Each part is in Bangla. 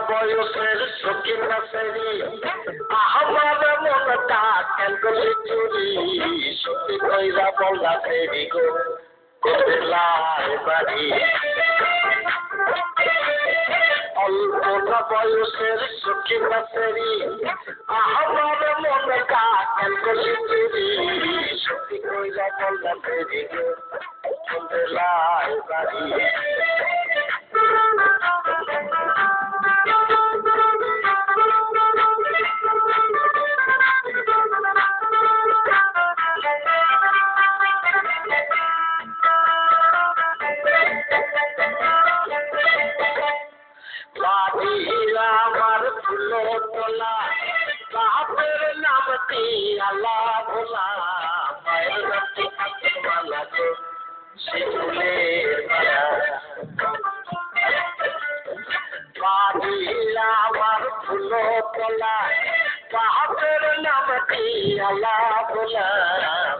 বয়সের সখী নাচেরি আমার মনটা কেন করলি চুরি সত্যি কইরা বলা ফেরি গো কোথায় বাড়ি অল্প বয়সের সখী নাচেরি আমার মনটা কেন করলি চুরি সত্যি কইরা বলা ফেরি গো কোথায় বাড়ি আমার ফুলো তোলা বাপের নাম আল্লাহ ভোলা মায়ের রাত্রি মালা গো সে ফুলের মালা বাড়ির আমার ফুলো তোলা বাপের নাম আল্লাহ ভোলা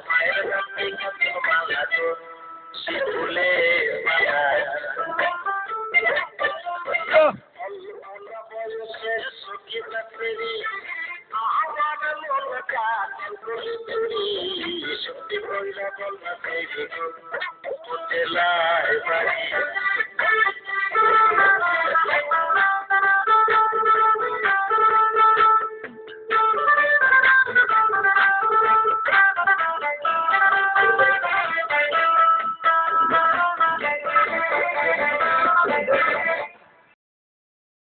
মায়ের রাত্রি মালা গো সে ফুলের মালা সখী নাচেরি আমার মনটা চুরি চুরি সত্যি কইরা বলা ফেরি গো কোথায় বাড়ি